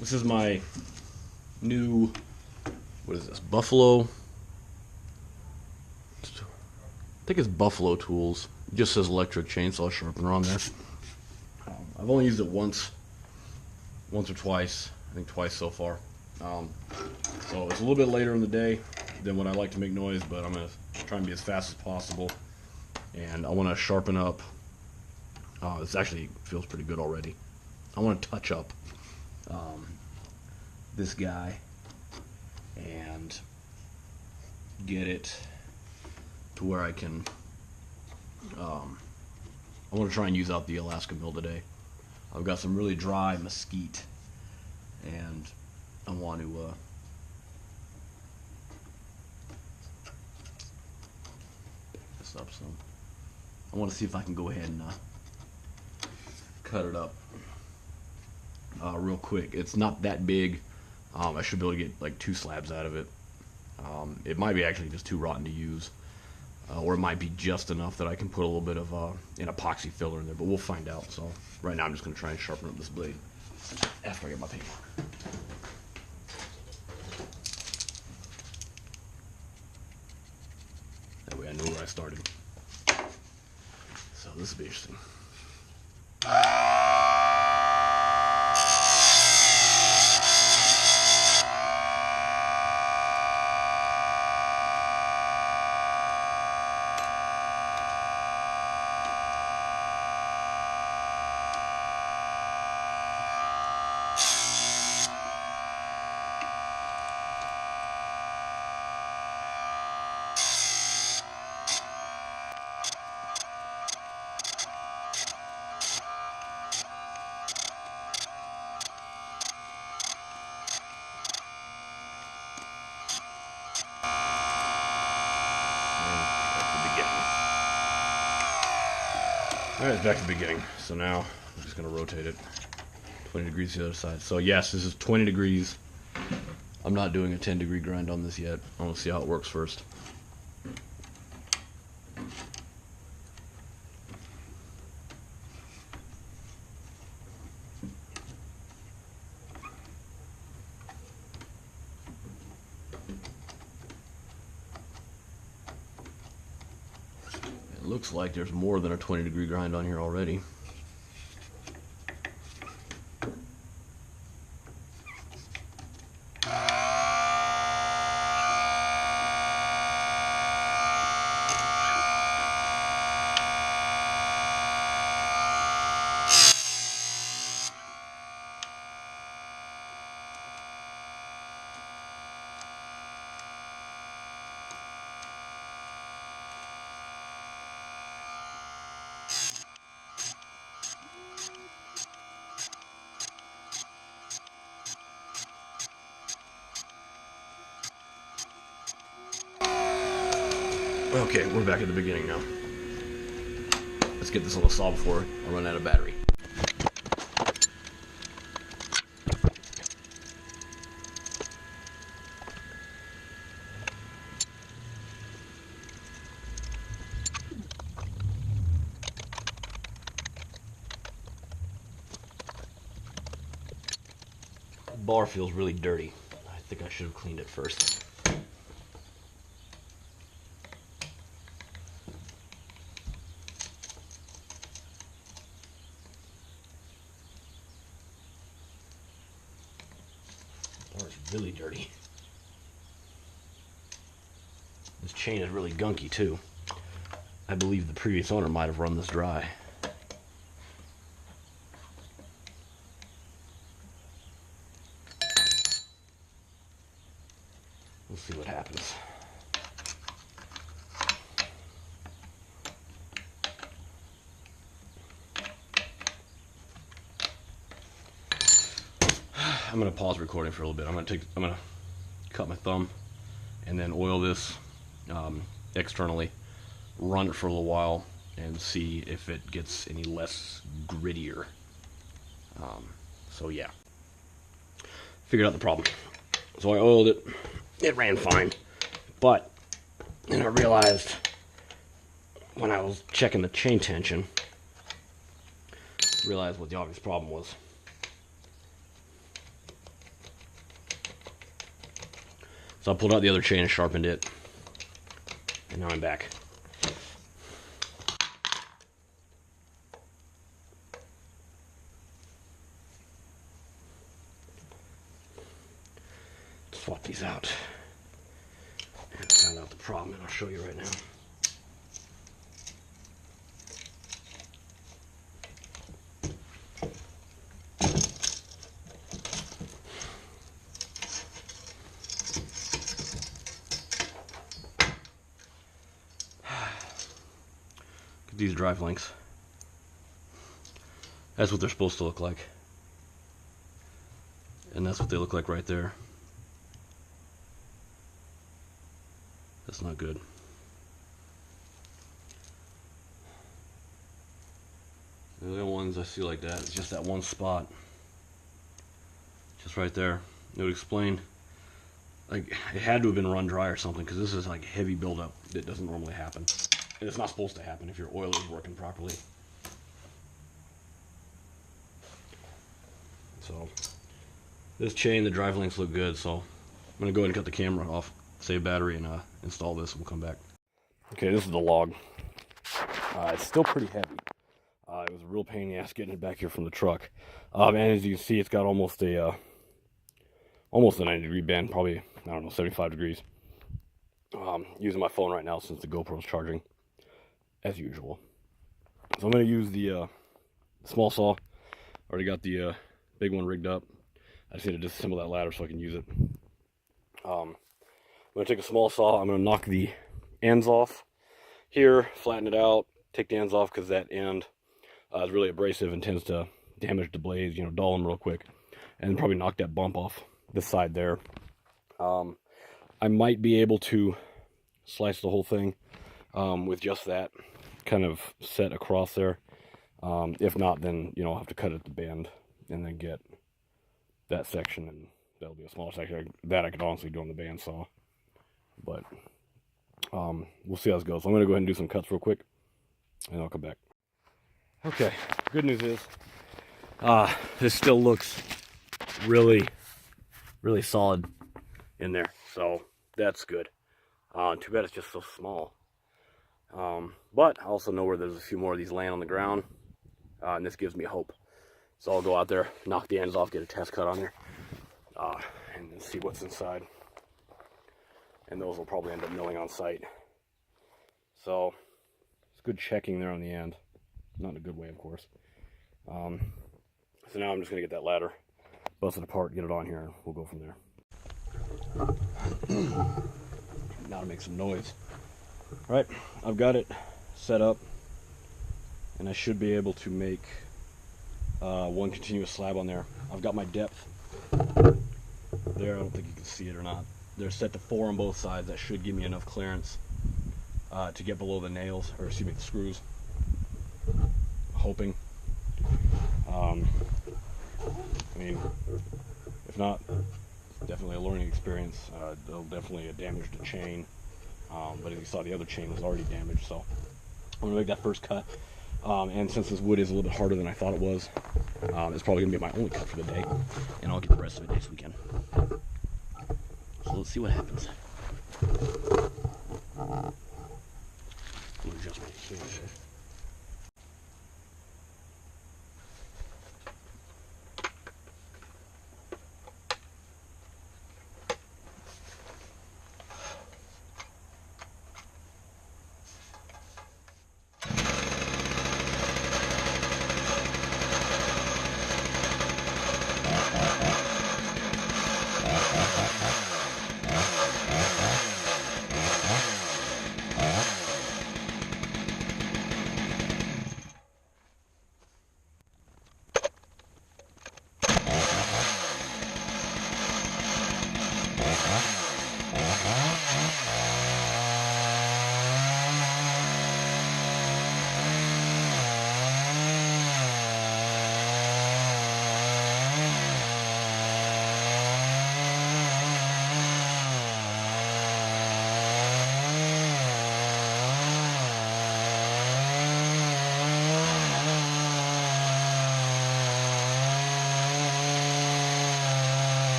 This is my new, what is this, Buffalo, I think it's Buffalo Tools. It just says electric chainsaw sharpener on there. I've only used it once or twice, I think twice so far. So it's a little bit later in the day than what I like to make noise, but I'm going to try and be as fast as possible. And I want to sharpen up, this actually feels pretty good already. I want to touch up this guy and get it to where I can, I want to try and use out the Alaskan mill today. I've got some really dry mesquite, and I want to pick this up some. I want to see if I can go ahead and cut it up real quick. It's not that big. I should be able to get like 2 slabs out of it. It might be actually just too rotten to use, or it might be just enough that I can put a little bit of an epoxy filler in there, but we'll find out. So right now I'm just going to try and sharpen up this blade after I get my paper. That way I know where I started. So this will be interesting. Alright, back to the beginning. So now I'm just going to rotate it 20 degrees to the other side. So yes, this is 20 degrees. I'm not doing a 10-degree grind on this yet. I want to see how it works first. Looks like there's more than a 20-degree grind on here already. Okay, we're back at the beginning now. Let's get this on the saw before I run out of battery. The bar feels really dirty. I think I should have cleaned it first. Really dirty. This chain is really gunky too. I believe the previous owner might have run this dry. We'll see what happens. I'm gonna pause recording for a little bit. I'm gonna cut my thumb and then oil this externally, run it for a little while, and see if it gets any less grittier. So yeah, figured out the problem. So I oiled it. It ran fine, but then I realized when I was checking the chain tension, realized what the obvious problem was. So I pulled out the other chain and sharpened it, and now I'm back. Swap these out and find out the problem, and I'll show you right now. These drive links. That's what they're supposed to look like. And that's what they look like right there. That's not good. The other ones I see like that, it's just that one spot. Just right there. It would explain, like, it had to have been run dry or something, because this is like heavy buildup that doesn't normally happen. And it's not supposed to happen if your oil is working properly. So, this chain, the drive links look good, so I'm going to go ahead and cut the camera off, save battery, and install this, and we'll come back. Okay, this is the log. It's still pretty heavy. It was a real pain in the ass getting it back here from the truck. And as you can see, it's got almost a 90-degree bend, probably, I don't know, 75 degrees. Using my phone right now since the GoPro's charging, as usual. So I'm going to use the small saw. Already got the big one rigged up. I just need to disassemble that ladder so I can use it. I'm going to take a small saw. I'm going to knock the ends off here, flatten it out, take the ends off because that end is really abrasive and tends to damage the blades, you know, dull them real quick. And probably knock that bump off this side there. I might be able to slice the whole thing with just that kind of set across there. If not, then, you know, I'll have to cut at the bend and then get that section, and that'll be a smaller section. That I could honestly do on the bandsaw. But we'll see how this goes. I'm going to go ahead and do some cuts real quick, and I'll come back. Okay, good news is this still looks really, really solid in there. So that's good. Too bad it's just so small. But I also know where there's a few more of these laying on the ground, and this gives me hope. So I'll go out there, knock the ends off, get a test cut on there, and then see what's inside. And those will probably end up milling on site. So it's good checking there on the end. Not in a good way, of course. So now I'm just going to get that ladder, bust it apart, get it on here, and we'll go from there. Now to make some noise. All right, I've got it set up, and I should be able to make one continuous slab on there. I've got my depth there. I don't think you can see it or not. They're set to 4 on both sides. That should give me enough clearance to get below the nails, or excuse me, the screws. Hoping. I mean, if not, definitely a learning experience. They'll definitely damage the chain. But as you saw, the other chain was already damaged, so I'm going to make that first cut. And since this wood is a little bit harder than I thought it was, it's probably going to be my only cut for the day, and I'll get the rest of it next weekend. So let's see what happens. I'm going to adjust my camera here.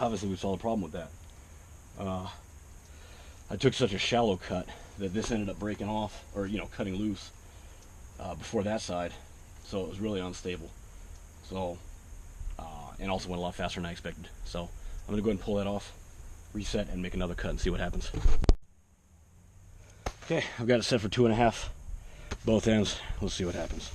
obviously we saw the problem with that. I took such a shallow cut that this ended up breaking off, or cutting loose before that side, so it was really unstable. So and also went a lot faster than I expected. So I'm gonna go ahead and pull that off, reset, and make another cut and see what happens. Okay, I've got it set for 2.5 both ends. Let's see what happens.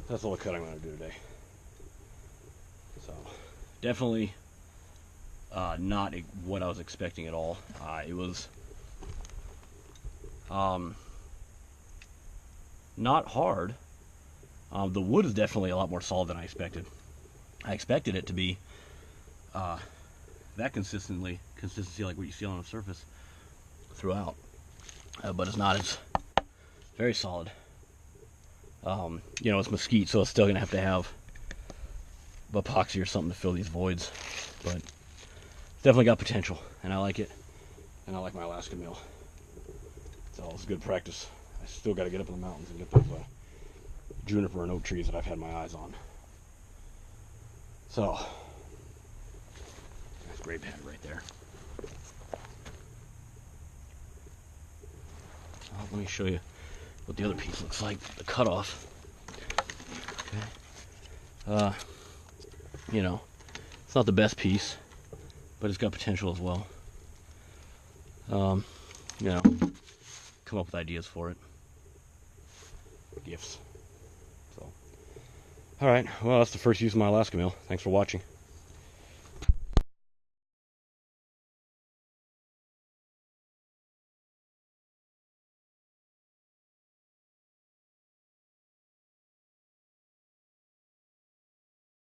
That's all the cutting I'm going to do today. So, definitely not what I was expecting at all. It was not hard. The wood is definitely a lot more solid than I expected. I expected it to be that consistency like what you see on the surface throughout, but it's not. It's very solid. You know, it's mesquite, so it's still gonna have to have epoxy or something to fill these voids, but it's definitely got potential, and I like it, and I like my Alaskan mill. So it's good practice. I still got to get up in the mountains and get those juniper and oak trees that I've had my eyes on. So that's a great pad right there. Let me show you what the other piece looks like, the cutoff. Okay. You know, it's not the best piece, but it's got potential as well. You know, come up with ideas for it. Gifts. So, all right. Well, that's the first use of my Alaskan mill. Thanks for watching.